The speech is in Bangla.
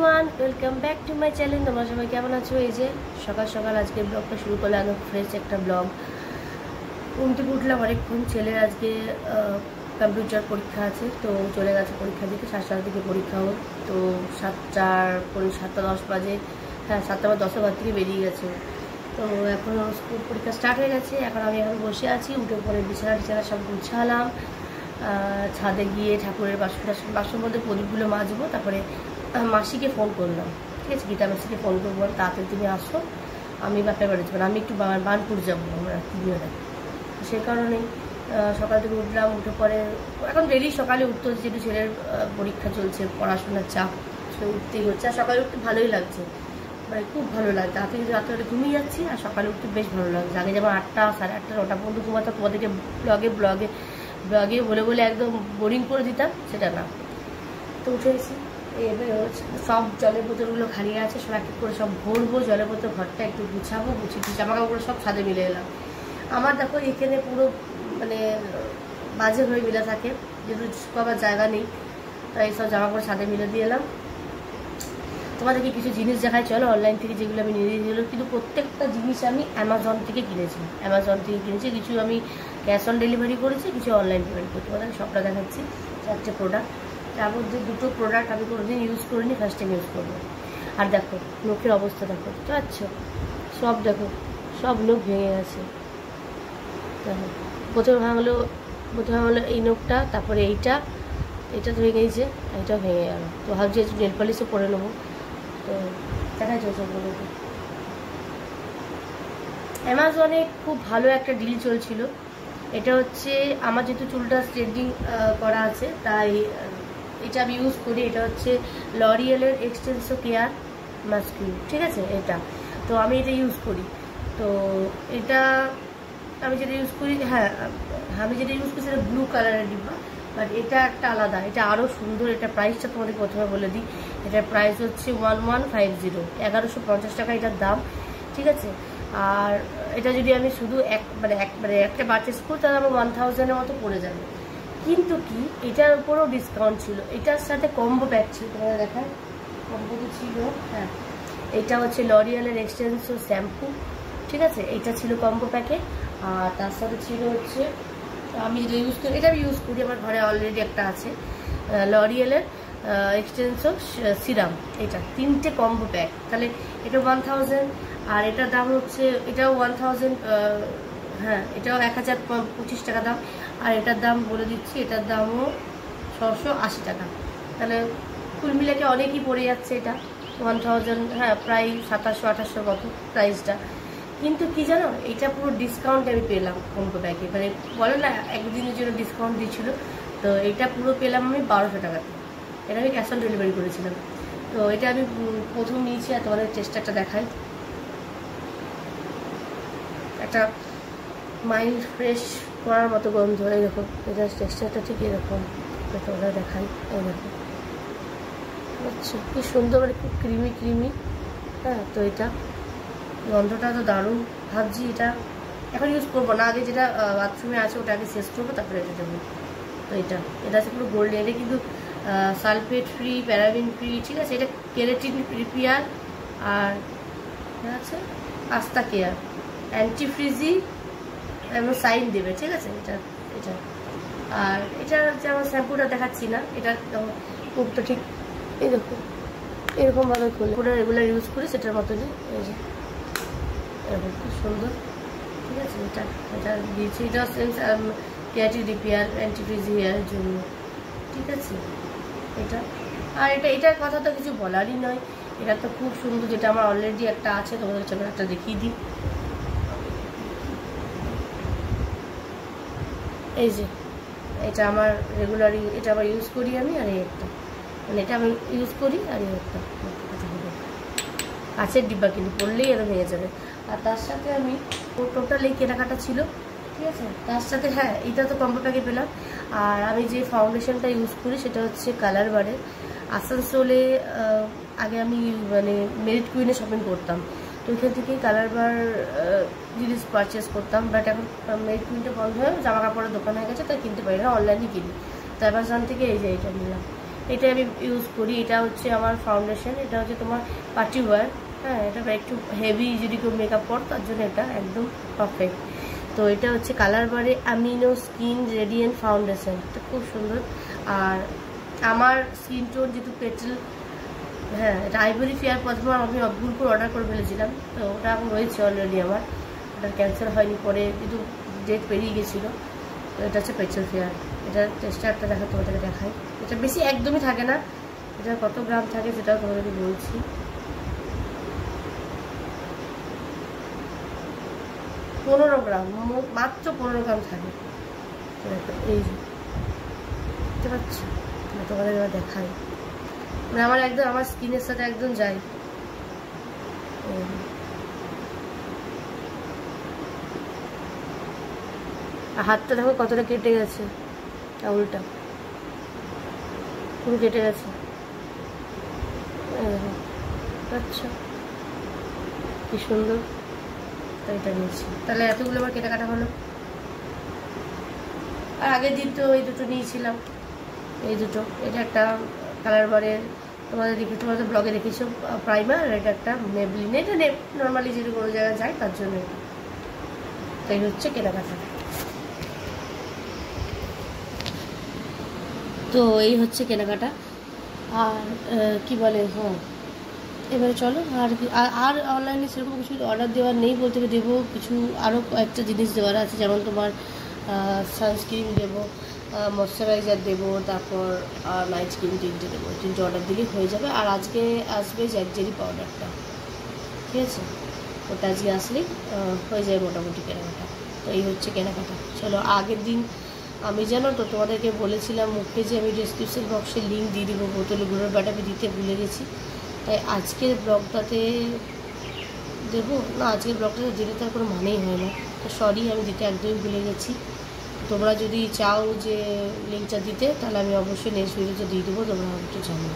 Everyone, welcome back to my channel. তোমরা সবাই কেমন আছো? এই যে সকাল সকাল আজকে ব্লগটা শুরু করলাম, একদম ফ্রেশ একটা ব্লগ। ঘুম থেকে উঠলাম অনেকক্ষণ। ছেলের আজকে কম্পিউটার পরীক্ষা আছে, তো চলে গেছে পরীক্ষা দিতে। 7টার দিকে পরীক্ষা হোক, তো 7:10 বাজে, হ্যাঁ 7:10 ঘর থেকে বেরিয়ে গেছে। তো এখন স্কুল পরীক্ষা স্টার্ট হয়ে গেছে। এখন আমি বসে আছি, উঠে পরে বিছানা সব গুছালাম। ছাদে গিয়ে ঠাকুরের বাসন বলতে প্রদীপগুলো মাজবো। তারপরে মাসিকে ফোন করলাম, ঠিক আছে, গীতা মাসিকে ফোন করবো, তাড়াতাড়ি তুমি আসো, আমি বাপের বাড়ি যাবো, আমি একটু বানপুর যাবো আমরা তিনজনে। সেই কারণেই সকাল থেকে উঠলাম। উঠে পরে এখন ডেলি সকালে উঠতে হচ্ছে, যেহেতু ছেলের পরীক্ষা চলছে, পড়াশোনার চাপ, উঠতেই হচ্ছে। আর সকালে উঠতে ভালোই লাগছে, মানে খুব ভালো লাগছে। রাতে ঘুমিয়ে যাচ্ছি, আর সকালে উঠতে বেশ ভালো লাগছে। আগে যেমন 8টা, 8:30, 9টা পর্যন্ত ঘুমাতাম, তোমাদেরকে ব্লগে বলে একদম বোরিং করে দিতাম, সেটা না। তো উঠে এসেছি, এবার সব জলের বোতলগুলো খালি আছে, সব এক করে সব ভরবো জলের বোতল, ঘরটা একটু গুছাবো, গুছিয়ে জামা কাপড় সব ছাদে মিলে এলাম। আমার দেখো এখানে পুরো মানে বাজে হয়ে মিলে থাকে, যেহেতু আবার জায়গা নেই, তাই সব জামা কাপড় ছাদে মিলে দিয়ে এলাম। তোমাদেরকে কিছু জিনিস দেখাই চলো, অনলাইন থেকে যেগুলো আমি নিয়ে দিয়েছিলাম, কিন্তু প্রত্যেকটা জিনিস আমি অ্যামাজন থেকে কিনেছি। কিছু আমি ক্যাশ অন ডেলিভারি করেছি, কিছু অনলাইন পেমেন্ট করেছি। তোমাদেরকে সবটা দেখাচ্ছি। 4টে প্রোডাক্ট, তার মধ্যে 2টো প্রোডাক্ট আমি কোনোদিন ইউজ করিনি, ফার্স্ট টাইম ইউজ করবো। আর দেখো নখের অবস্থা দেখো, বুঝতে পারছো? সব দেখো, সব নখ ভেঙে গেছে। দেখো প্রথমে ভাঙলো এই নখটা, তারপরে এইটা তো ভেঙে গেছে, এইটাও ভেঙে গেল। তো ভাবছি নেল পলিশও পরে নেবো। তো দেখা যাচ্ছে সবগুলোকে। অ্যামাজনে খুব ভালো একটা ডিল চলছিল। এটা হচ্ছে আমার যেহেতু চুলটা স্ট্রেটিং করা আছে, তাই এটা আমি ইউজ করি। এটা হচ্ছে লরিয়েলের এক্সটেন্সো কেয়ার মাস্কিউ, ঠিক আছে, এটা। তো আমি এটা ইউজ করি। তো এটা আমি যেটা ইউজ করি, সেটা ব্লু কালারের ডিব্বা, বাট এটা একটা আলাদা, এটা আরও সুন্দর। এটা প্রাইসটা তোমাদের প্রথমে বলে দিই। এটার প্রাইস হচ্ছে 1150, 1150 টাকা এটার দাম, ঠিক আছে। আর এটা যদি আমি শুধু একটা পারচেস করি, তাহলে আমার 1000-এর মতো পড়ে যাবে। কিন্তু কি এটার উপরেও ডিসকাউন্ট ছিল, এটার সাথে কম্বো প্যাক ছিল। তোমাদের দেখায় কম্বো তো ছিল, হ্যাঁ। এটা হচ্ছে লরিয়ালের এক্সটেন্সো শ্যাম্পু, ঠিক আছে, এটা ছিল কম্বো প্যাকে। আর তার সাথে ছিল হচ্ছে, আমি যেটা ইউজ করি, এটা আমি ইউজ করি, আমার ঘরে অলরেডি একটা আছে, লরিয়েলের এক্সটেন্সো সিরাম। এটা 3টে কম্বো প্যাক, তাহলে এটা 1000। আর এটার দাম হচ্ছে, এটাও 1000, হ্যাঁ, এটাও 1025 টাকা দাম। আর এটার দাম বলে দিচ্ছি, এটার দামও 680 টাকা। তাহলে ফুল মিলাকে অনেকই পড়ে যাচ্ছে এটা 1000, হ্যাঁ, প্রায় 2700-2800 মতো প্রাইসটা। কিন্তু কি জানো, এটা পুরো ডিসকাউন্ট আমি পেলাম কম্বো প্যাকে, মানে বলে না একদিনের জন্য ডিসকাউন্ট দিচ্ছিল, তো এটা পুরো পেলাম আমি 1200 টাকাতে। এটা আমি ক্যাশ অন ডেলিভারি করেছিলাম। তো এটা আমি প্রথম নিয়েছি, আর তোমাদের টেস্টারটা দেখাই। একটা মাইন্ড ফ্রেশ করার মতো গন্ধ, এইরকম। এটা টেক্সচারটা ঠিক এরকম, তোমরা দেখাই, এইরকম, বুঝছো কি সুন্দর, মানে খুব ক্রিমি, হ্যাঁ। তো এটা গন্ধটা তো দারুণ। ভাবছি এটা এখন ইউজ করবো না, আগে যেটা বাথরুমে আছে ওটা আগে শেষ করবো, তারপরে এটা দেবো। তো এটা আছে পুরো গোল্ডেন, এটা কিন্তু সালফেট ফ্রি, প্যারাবিন ফ্রি, ঠিক আছে। এটা কেরাটিন রিপেয়ার, আর আছে আস্তা কেয়ার, অ্যান্টি ফ্রিজি এবং সাইন দেবে, ঠিক আছে। এটা আর এটা হচ্ছে আমার শ্যাম্পুটা দেখাচ্ছি না, এটা মুখটা ঠিক এরকমভাবে খুলে রেগুলার ইউজ করি, সেটার মতনই এই যে এরকম খুব সুন্দর, ঠিক আছে। এটা দিয়েছি, এটা কেরাটিন রিপেয়ার, অ্যান্টি ফ্রিজি হেয়ারের জন্য, ঠিক আছে। এটার কথা তো কিছু বলারই নয়, এটা তো খুব সুন্দর। যেটা আমার অলরেডি একটা আছে, তোমাদের চলো একটা দেখিয়ে দিই। এই যে এটা আমার রেগুলারই, এটা আবার ইউজ করি আমি। আর এই একটা, মানে এটা আমি ইউজ করি, আর এই একটা কাছের ডিব্বা, কিন্তু পড়লেই এটা ভেঙে যাবে। আর তার সাথে আমি টোটাল এই কেনাকাটা ছিল, ঠিক আছে। তার সাথে হ্যাঁ, এটা তো কম্বো প্যাকে পেলাম। আর আমি যে ফাউন্ডেশনটা ইউজ করি সেটা হচ্ছে কালার বারের। আসানসোলে আগে আমি মানে মেরিট কুইনে শপিং করতাম, তো ওইখান থেকেই কালার বার জিনিস পারচেস করতাম। বাট এখন মেরিট কুইনটা বন্ধ হয়ে জামা কাপড়ের দোকান হয়ে গেছে, তাই কিনতে পারি না, অনলাইনে কিনি। তো অ্যামাজন থেকে এই যে এটা নিলাম, এটা আমি ইউজ করি। এটা হচ্ছে আমার ফাউন্ডেশন, এটা হচ্ছে তোমার পার্টি ওয়্যার। হ্যাঁ, এটা একটু হেভি যদি কেউ মেকআপ কর তার জন্য এটা একদম পারফেক্ট। তো এটা হচ্ছে কালার বারে অ্যামিনো স্কিন রেডিয়েন্ট ফাউন্ডেশন, এটা খুব সুন্দর। আর আমার স্কিন টোন যেহেতু পেট্রোল, হ্যাঁ এটা আইভরি ফেয়ার প্রথমে আমি ভুল করে অর্ডার করে ফেলেছিলাম, তো ওটা এখন রয়েছে অলরেডি আমার, ওটা ক্যান্সেল হয়নি, পরে কিন্তু ডেট পেরিয়ে গেছিলো। তো এটা হচ্ছে পেট্রোল ফেয়ার, এটার টেস্টারটা দেখা তোমাদেরকে দেখাই। এটা বেশি একদমই থাকে না, এটা কত গ্রাম থাকে সেটাও তোমাদেরকে বলছি। 15 গ্রাম, মাত্র 15 গ্রাম থাকে। এই যে দেখতে পাচ্ছি, তোমাদের এবার দেখাই, মানে আমার একদম আমার স্কিনের সাথে একদম যায়। হাতটা দেখো কতটা কেটে গেছে, আঙুলটা পুরো কেটে গেছে। আচ্ছা কি সুন্দর, তো এটা নিয়েছি। তাহলে এতগুলো আমার কেটে কাটা হলো। আর আগের দিন তো এই দুটো নিয়েছিলাম, এই দুটো। এটা একটা কালার বারের, তোমাদের ব্লগে দেখেছো প্রাইমার, আর এটা একটা মেবলিন। এটা নর্মালি যদি কোনো জায়গায় যায় তার জন্য। তাই হচ্ছে কেনাকাটা। তো এই হচ্ছে কেনাকাটা। আর কি বলে, হ্যাঁ এবারে চলো। আর অনলাইনে সেরকম কিছু অর্ডার দেওয়ার নেই, বলতে দেবো কিছু, আরও কয়েকটা জিনিস দেওয়ার আছে। যেমন তোমার সানস্ক্রিন দেবো, ময়শ্চারাইজার দেবো, তারপর নাইট ক্রিম 3টে দেবো। 3টে অর্ডার দিলেই হয়ে যাবে। আর আজকে আসবে জ্যাকজেরি পাউডারটা, ঠিক আছে, ওটা আজকে আসলেই হয়ে যায় মোটামুটি কেনাকাটা। তো এই হচ্ছে কেনাকাটা। চলো, আগের দিন আমি জানো তো তোমাদেরকে বলেছিলাম মুখে যে আমি ডেসক্রিপশন বক্সে লিঙ্ক দিয়ে দেবো বোতলগুলোর, বাট আমি দিতে ভুলে গেছি। তাই আজকের ব্লগটাতে দেবো না, আজকের ব্লগটাতে দিলে তার কোনো মানেই হয় না। তো সরি, আমি দিতে একদমই ভুলে গেছি। তোমরা যদি চাও যে লিঙ্কটা দিতে, তাহলে আমি অবশ্যই নেক্সট ভিডিওতে দিয়ে দেবো, তোমরা একটু জানো।